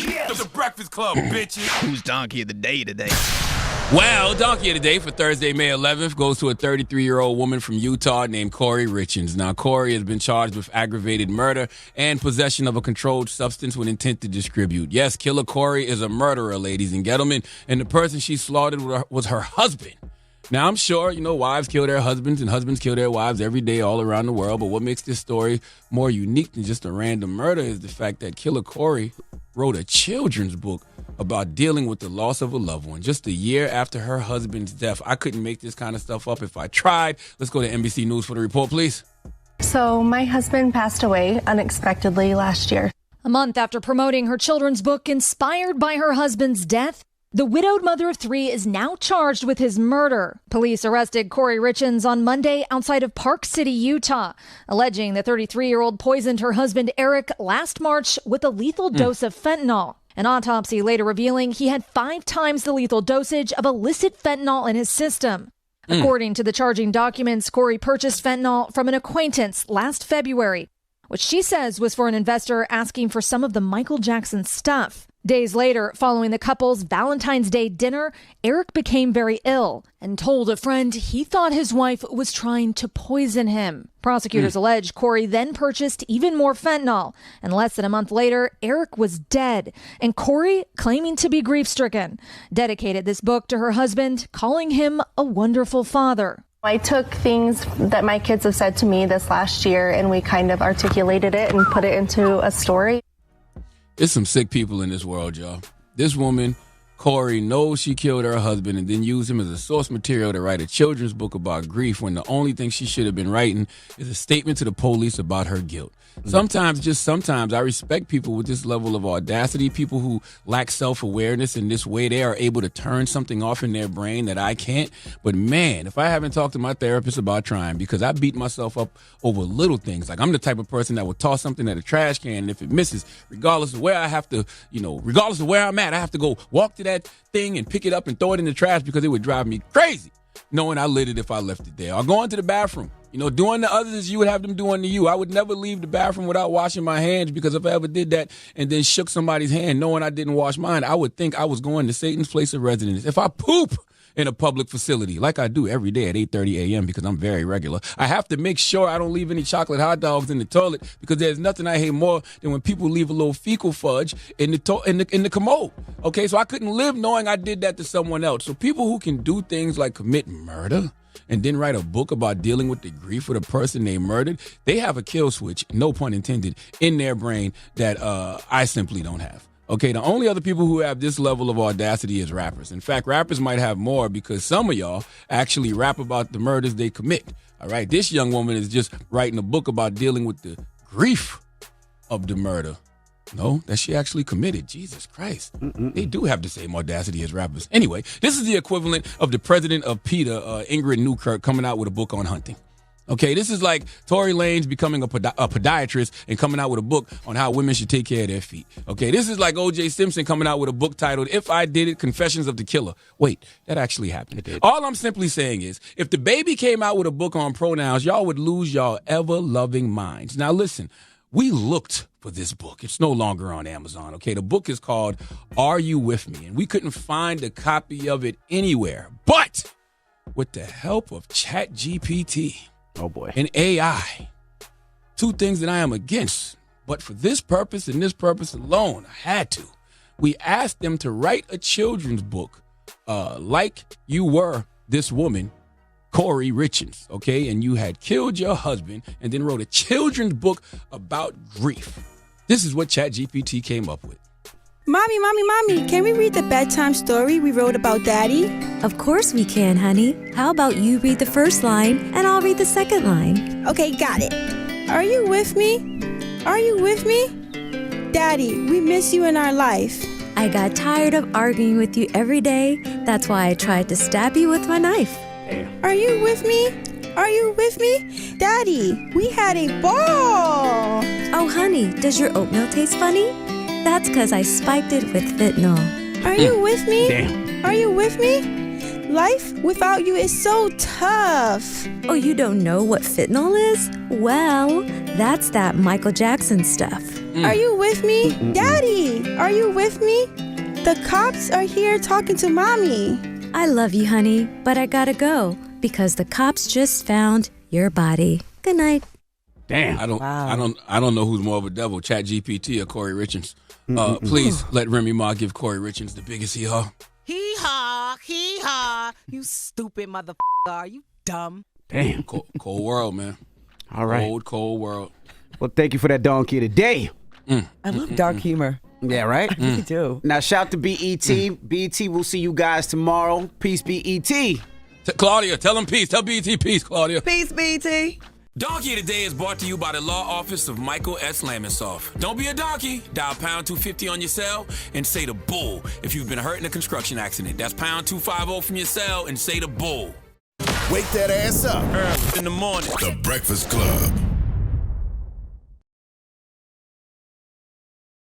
Yes. The Breakfast Club, bitches. Who's Donkey of the Day today? Well, Donkey of the Day for Thursday, May 11th goes to a 33-year-old woman from Utah named Corey Richens. Now, Corey has been charged with aggravated murder and possession of a controlled substance with intent to distribute. Yes, Killer Corey is a murderer, ladies and gentlemen, and the person she slaughtered was her husband. Now, I'm sure, wives kill their husbands and husbands kill their wives every day all around the world, but what makes this story more unique than just a random murder is the fact that Killer Corey wrote a children's book about dealing with the loss of a loved one just a year after her husband's death. I couldn't make this kind of stuff up if I tried. Let's go to NBC News for the report, please. So my husband passed away unexpectedly last year. A month after promoting her children's book inspired by her husband's death, the widowed mother of three is now charged with his murder. Police arrested Corey Richens on Monday outside of Park City, Utah, alleging the 33-year-old poisoned her husband Eric last March with a lethal dose of fentanyl. An autopsy later revealing he had 5 times the lethal dosage of illicit fentanyl in his system. According to the charging documents, Corey purchased fentanyl from an acquaintance last February, which she says was for an investor asking for some of the Michael Jackson stuff. Days later, following the couple's Valentine's Day dinner, Eric became very ill and told a friend he thought his wife was trying to poison him. Prosecutors allege Corey then purchased even more fentanyl, and less than a month later, Eric was dead, and Corey, claiming to be grief-stricken, dedicated this book to her husband, calling him a wonderful father. I took things that my kids have said to me this last year, and we kind of articulated it and put it into a story. There's some sick people in this world, y'all. This woman, Corey, knows she killed her husband and then used him as a source material to write a children's book about grief when the only thing she should have been writing is a statement to the police about her guilt. Sometimes, I respect people with this level of audacity, people who lack self-awareness in this way. They are able to turn something off in their brain that I can't. But man, if I haven't talked to my therapist about trying, because I beat myself up over little things. Like I'm the type of person that would toss something at a trash can, and if it misses, regardless of where I have to, regardless of where I'm at, I have to go walk to that thing and pick it up and throw it in the trash because it would drive me crazy knowing I lit it if I left it there. Or going to the bathroom. Doing to others you would have them doing to you. I would never leave the bathroom without washing my hands, because if I ever did that and then shook somebody's hand knowing I didn't wash mine, I would think I was going to Satan's place of residence. If I poop in a public facility, like I do every day at 8:30 a.m. because I'm very regular, I have to make sure I don't leave any chocolate hot dogs in the toilet, because there's nothing I hate more than when people leave a little fecal fudge in the commode. Okay, so I couldn't live knowing I did that to someone else. So people who can do things like commit murder and then write a book about dealing with the grief of the person they murdered, they have a kill switch, no pun intended, in their brain that I simply don't have. Okay, the only other people who have this level of audacity is rappers. In fact, rappers might have more, because some of y'all actually rap about the murders they commit. All right, this young woman is just writing a book about dealing with the grief of the murder. No, that she actually committed. Jesus Christ. They do have the same audacity as rappers. Anyway, this is the equivalent of the president of PETA, Ingrid Newkirk, coming out with a book on hunting. Okay, this is like Tory Lanez becoming a podiatrist and coming out with a book on how women should take care of their feet. Okay, this is like O.J. Simpson coming out with a book titled If I Did It, Confessions of the Killer. Wait, that actually happened. It did. All I'm simply saying is, if the baby came out with a book on pronouns, y'all would lose y'all ever-loving minds. Now listen, we looked for this book. It's no longer on Amazon, okay? The book is called Are You With Me? And we couldn't find a copy of it anywhere. But with the help of ChatGPT, oh boy, and AI, two things that I am against, but for this purpose and this purpose alone, I had to. We asked them to write a children's book like you were this woman, Corey Richens, okay? And you had killed your husband and then wrote a children's book about grief. This is what ChatGPT came up with. Mommy, can we read the bedtime story we wrote about Daddy? Of course we can, honey. How about you read the first line and I'll read the second line? Okay, got it. Are you with me? Are you with me? Daddy, we miss you in our life. I got tired of arguing with you every day. That's why I tried to stab you with my knife. Are you with me? Are you with me? Daddy, we had a ball. Oh, honey, does your oatmeal taste funny? That's because I spiked it with fentanyl. Are you with me? Damn. Are you with me? Life without you is so tough. Oh, you don't know what fentanyl is? Well, that's that Michael Jackson stuff. Are you with me? Daddy, are you with me? The cops are here talking to Mommy. I love you, honey, but I gotta go because the cops just found your body. Good night. Damn. I don't know who's more of a devil, ChatGPT or Corey Richards. Please let Remy Ma give Corey Richards the biggest hee-haw. Hee-haw, hee-haw. You stupid motherfucker. Are you dumb? Damn. Cold world, man. All right. Cold world. Well, thank you for that donkey today. I love dark humor. Yeah, right? I really do. Now, shout to BET. BET, we'll see you guys tomorrow. Peace, BET. Claudia, tell him peace. Tell BET peace, Claudia. Peace, BT. Donkey of the Day is brought to you by the law office of Michael S. Lamonsoff. Don't be a donkey. Dial pound 250 on your cell and say the bull if you've been hurt in a construction accident. That's pound 250 from your cell and say the bull. Wake that ass up. Early in the morning. The Breakfast Club.